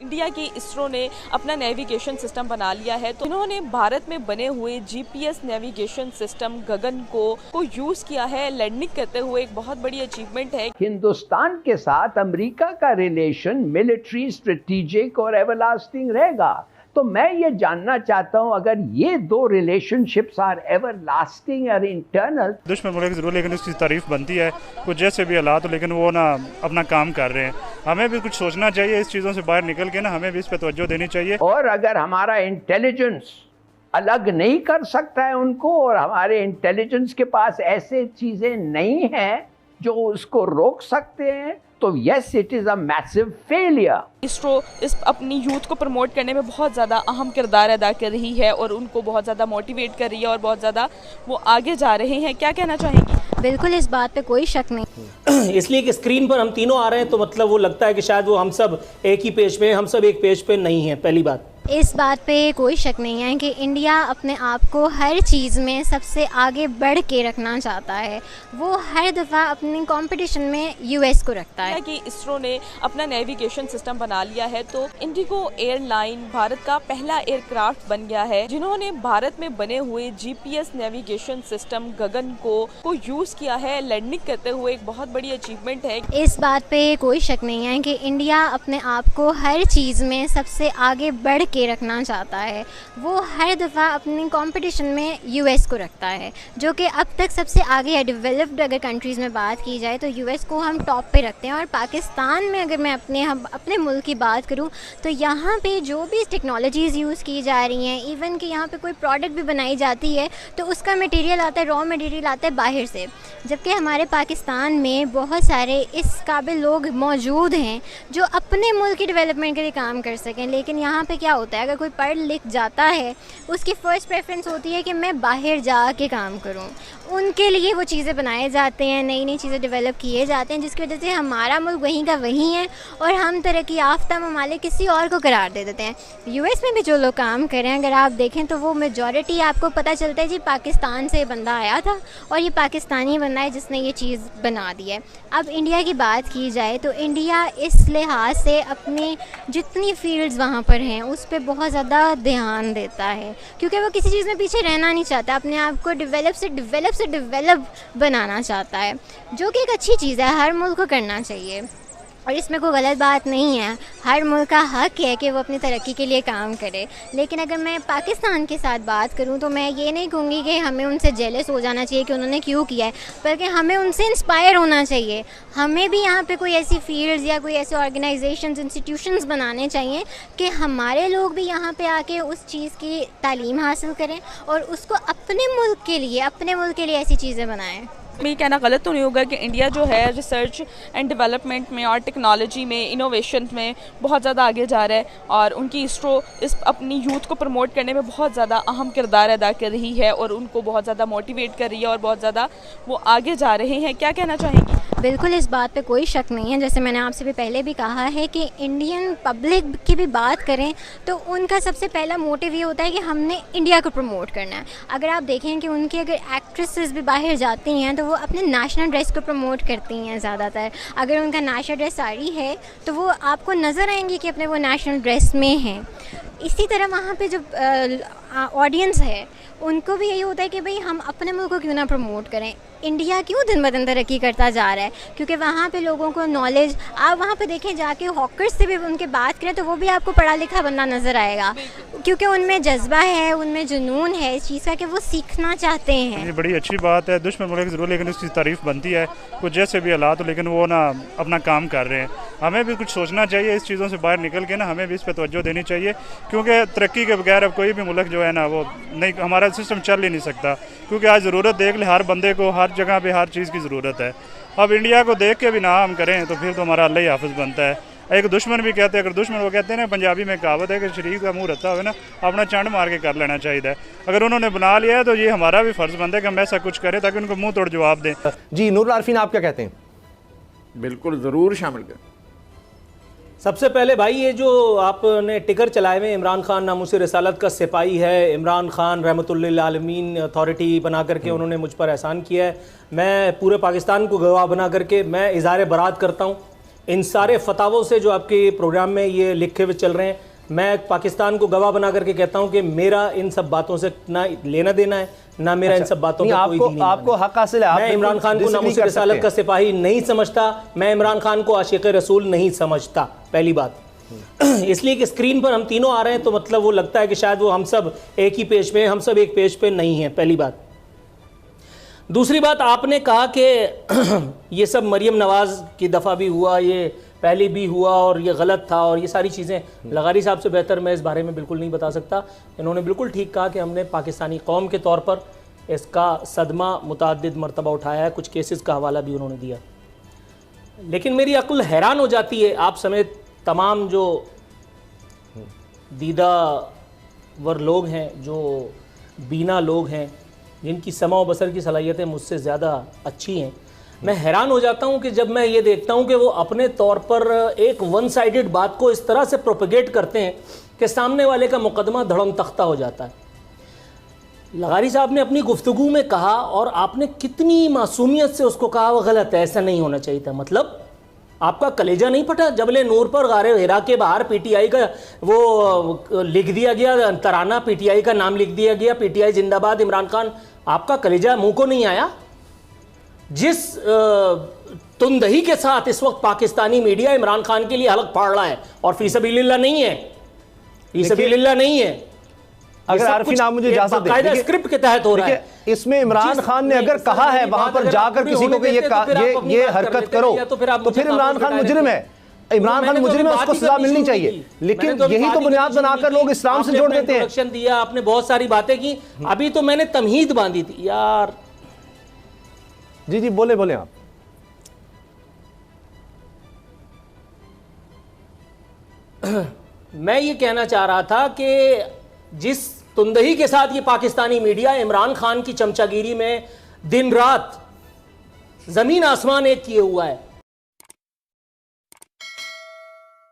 India की इसरो ने अपना नेविगेशन सिस्टम बना लिया है, तो इन्होंने भारत में बने हुए जीपीएस नेविगेशन सिस्टम गगन को यूज किया है लैंडिंग करते हुए। एक बहुत बड़ी अचीवमेंट है। हिंदुस्तान के साथ अमेरिका का रिलेशन मिलिट्री, स्ट्रेटेजिक और एवरलास्टिंग रहेगा। तो मैं ये जानना चाहता हूं, अगर ये दो रिलेशनशिप्स आर एवरलास्टिंग और इंटरनल। दुश्मन मुल्क जरूर, लेकिन उसकी तारीफ बनती है कुछ जैसे भी हालात हो, लेकिन वो ना अपना काम कर रहे हैं। हमें भी कुछ सोचना चाहिए, इस चीज़ों से बाहर निकल के ना हमें भी इस पर तवज्जो देनी चाहिए। और अगर हमारा इंटेलिजेंस अलग नहीं कर सकता है उनको, और हमारे इंटेलिजेंस के पास ऐसे चीजें नहीं हैं जो उसको रोक सकते हैं, तो yes, it is a massive failure. ISRO इस अपनी यूथ को प्रमोट करने में बहुत ज़्यादा अहम किरदार अदा कर रही है और उनको बहुत ज़्यादा मोटिवेट कर रही है और बहुत ज़्यादा वो आगे जा रहे हैं। क्या कहना चाहेंगी? बिल्कुल, इस बात पे कोई शक नहीं। इसलिए कि स्क्रीन पर हम तीनों आ रहे हैं, तो मतलब वो लगता है कि शायद वो हम सब एक ही पेज पे, हम सब एक पेज पे नहीं हैं। पहली बात इस बात पे कोई शक नहीं है कि इंडिया अपने आप को हर चीज़ में सबसे आगे बढ़ के रखना चाहता है। वो हर दफ़ा अपनी कंपटीशन में यूएस को रखता है। कि इसरो ने अपना नेविगेशन सिस्टम बना लिया है, तो इंडिगो एयरलाइन भारत का पहला एयरक्राफ्ट बन गया है जिन्होंने भारत में बने हुए जीपीएस नेविगेशन सिस्टम गगन को यूज किया है लैंडिंग करते हुए। एक बहुत बड़ी अचीवमेंट है। इस बात पे कोई शक नहीं है कि इंडिया अपने आप को हर चीज़ में सबसे आगे बढ़ के रखना चाहता है। वो हर दफ़ा अपनी कंपटीशन में यूएस को रखता है, जो कि अब तक सबसे आगे है। डेवलप्ड अगर कंट्रीज़ में बात की जाए तो यूएस को हम टॉप पे रखते हैं। और पाकिस्तान में अगर मैं अपने मुल्क की बात करूं तो यहाँ पे जो भी टेक्नोलॉजीज़ यूज़ की जा रही हैं, इवन कि यहाँ पे कोई प्रोडक्ट भी बनाई जाती है तो उसका मटेरियल आता है, रॉ मटेरियल आता है बाहर से। जबकि हमारे पाकिस्तान में बहुत सारे इस काबिल लोग मौजूद हैं जो अपने मुल्क की डेवलपमेंट के लिए काम कर सकें। लेकिन यहाँ पे क्या होता है, अगर कोई पढ़ लिख जाता है उसकी फ़र्स्ट प्रेफरेंस होती है कि मैं बाहर जा के काम करूँ। उनके लिए वो चीज़ें बनाए जाते हैं, नई नई चीज़ें डेवलप किए जाते हैं, जिसकी वजह से हमारा मुल्क वहीं का वहीं है और हम तरक्की याफ्ता ममालिक किसी और को करार दे देते हैं। यूएस में भी जो लोग काम कर रहे हैं, अगर आप देखें तो वो मेजॉरिटी आपको पता चलता है जी पाकिस्तान से बंदा आया था और ये पाकिस्तानी बंदा है जिसने ये चीज़ बना दी है। अब इंडिया की बात की जाए तो इंडिया इस लिहाज से अपनी जितनी फील्ड्स वहाँ पर हैं उस पर बहुत ज़्यादा ध्यान देता है, क्योंकि वो किसी चीज़ में पीछे रहना नहीं चाहता, अपने आप को डेवलप बनाना चाहता है, जो कि एक अच्छी चीज़ है, हर मुल्क को करना चाहिए और इसमें कोई गलत बात नहीं है। हर मुल्क का हक है कि वो अपनी तरक्की के लिए काम करे। लेकिन अगर मैं पाकिस्तान के साथ बात करूं तो मैं ये नहीं कहूँगी कि हमें उनसे जेलस हो जाना चाहिए कि उन्होंने क्यों किया है, बल्कि हमें उनसे इंस्पायर होना चाहिए। हमें भी यहाँ पे कोई ऐसी फील्ड्स या कोई ऐसे ऑर्गेनाइजेशंस, इंस्टीट्यूशंस बनाने चाहिए कि हमारे लोग भी यहाँ पे आके उस चीज़ की तालीम हासिल करें और उसको अपने मुल्क के लिए ऐसी चीज़ें बनाएँ। ये कहना गलत तो नहीं होगा कि इंडिया जो है रिसर्च एंड डेवलपमेंट में और टेक्नोलॉजी में, इनोवेशन में बहुत ज़्यादा आगे जा रहा है और उनकी इसरो इस अपनी यूथ को प्रमोट करने में बहुत ज़्यादा अहम किरदार अदा कर रही है और उनको बहुत ज़्यादा मोटिवेट कर रही है और बहुत ज़्यादा वो आगे जा रहे हैं। क्या कहना चाहेंगी? बिल्कुल, इस बात पे कोई शक नहीं है। जैसे मैंने आपसे भी पहले भी कहा है कि इंडियन पब्लिक की भी बात करें तो उनका सबसे पहला मोटिव ये होता है कि हमने इंडिया को प्रमोट करना है। अगर आप देखें कि उनकी अगर एक्ट्रेसेस भी बाहर जाती हैं तो वो अपने नेशनल ड्रेस को प्रमोट करती हैं ज़्यादातर। अगर उनका नेशनल ड्रेस साड़ी है तो वो आपको नज़र आएंगी कि अपने वो नेशनल ड्रेस में हैं। इसी तरह वहाँ पे जो ऑडियंस है उनको भी यही होता है कि भाई हम अपने मुल्क को क्यों ना प्रमोट करें। इंडिया क्यों दिन ब दिन तरक्की करता जा रहा है, क्योंकि वहाँ पे लोगों को नॉलेज, आप वहाँ पे देखें जाके हॉकर्स से भी उनके बात करें तो वो भी आपको पढ़ा लिखा बंदा नज़र आएगा, क्योंकि उनमें जज्बा है, उनमें जुनून है इस चीज़ का कि वो सीखना चाहते हैं। ये बड़ी अच्छी बात है। दुश्मन मुल्क जरूर, लेकिन उसकी तारीफ बनती है कुछ जैसे भी हालात हो, लेकिन वो ना अपना काम कर रहे हैं। हमें भी कुछ सोचना चाहिए, इस चीज़ों से बाहर निकल के ना हमें भी इस पर तवज्जो देनी चाहिए, क्योंकि तरक्की के बगैर अब कोई भी मुल्क जो है ना वो नहीं, हमारा सिस्टम चल ही नहीं सकता। क्योंकि आज ज़रूरत देख ले, हर बंदे को हर जगह पे हर चीज़ की ज़रूरत है। अब इंडिया को देख के भी ना हम करें तो फिर तो हमारा अल्लाह ही हाफिज़ बनता है। एक दुश्मन भी कहते हैं, अगर दुश्मन वो कहते हैं ना, पंजाबी में कहावत है कि शरीफ का मुँह रत्ता हो ना, अपना चंड मार के कर लेना चाहिए। अगर उन्होंने बना लिया है तो ये हमारा भी फ़र्ज़ बनता है कि हम ऐसा कुछ करें ताकि उनको मुँह तोड़ जवाब दें। जी नूरुल आरफीन, आप क्या कहते हैं? बिल्कुल ज़रूर शामिल करें। सबसे पहले भाई, ये जो आपने टिकर चलाए हुए, इमरान खान नामूस रिसालत का सिपाही है, इमरान खान रहमतुल्लिल आलमीन अथॉरिटी बना करके उन्होंने मुझ पर एहसान किया है। मैं पूरे पाकिस्तान को गवाह बना करके मैं इज़हार बरात करता हूँ इन सारे फतावों से जो आपके प्रोग्राम में ये लिखे हुए चल रहे हैं, मैं पाकिस्तान को गवाह बना करके कहता हूं कि मेरा इन सब बातों से ना लेना देना है, ना मेरा इन सब बातों का कोई दीनी आपको हक हासिल है। मैं इमरान खान को नामूस रिसालत का सिपाही नहीं समझता, मैं इमरान खान को आशिक रसूल नहीं समझता, पहली बात। इसलिए कि स्क्रीन पर हम तीनों आ रहे हैं तो मतलब वो लगता है कि शायद वो हम सब एक ही पेज पे, हम सब एक पेज पे नहीं हैं, पहली बात। दूसरी बात, आपने कहा कि ये सब मरियम नवाज़ की दफ़ा भी हुआ, ये पहले भी हुआ और ये गलत था और ये सारी चीज़ें, लगारी साहब से बेहतर मैं इस बारे में बिल्कुल नहीं बता सकता। इन्होंने बिल्कुल ठीक कहा कि हमने पाकिस्तानी कौम के तौर पर इसका सदमा मुतअद्दिद मरतबा उठाया है, कुछ केसेस का हवाला भी उन्होंने दिया। लेकिन मेरी अक्ल हैरान हो जाती है, आप समेत तमाम जो दीदावर लोग हैं, जो बीना लोग हैं, जिनकी समा व बसर की सलाहियतें मुझसे ज़्यादा अच्छी हैं, मैं हैरान हो जाता हूं कि जब मैं ये देखता हूं कि वो अपने तौर पर एक वन साइडेड बात को इस तरह से प्रोपेगेट करते हैं कि सामने वाले का मुकदमा धड़म तख्ता हो जाता है। लगारी साहब ने अपनी गुफ्तगू में कहा और आपने कितनी मासूमियत से उसको कहा, वो गलत है, ऐसा नहीं होना चाहिए था। मतलब आपका कलेजा नहीं फटा? जबले नूर पर गारे हिरा के बाहर पीटीआई का वो लिख दिया गया तराना, पीटीआई का नाम लिख दिया गया, पीटीआई जिंदाबाद, इमरान खान, आपका कलेजा मुंह को नहीं आया? जिस तुंदही के साथ इस वक्त पाकिस्तानी मीडिया इमरान खान के लिए हलक फाड़ रहा है, और फी सबीलिल्लाह नहीं है, फी सबीलिल्लाह नहीं है, अगर आरफीन आप मुझे इजाजत दें, स्क्रिप्ट के तहत हो रहा है। इसमें इमरान खान ने अगर कहा है वहां पर जाकर किसी को कि ये हरकत करो, तो फिर इमरान खान मुजरिम है, इमरान खान मुजरिम है, उसको सजा मिलनी चाहिए। लेकिन यही तो बुनियाद बनाकर लोग इस्लाम से जोड़ देते हैं। दिया आपने, बहुत सारी बातें की, अभी तो मैंने तमहीद बांधी थी यार। जी जी बोले बोले आप। मैं ये कहना चाह रहा था कि जिस तुंदही के साथ ये पाकिस्तानी मीडिया इमरान खान की चमचागिरी में दिन रात जमीन आसमान एक किए हुआ है,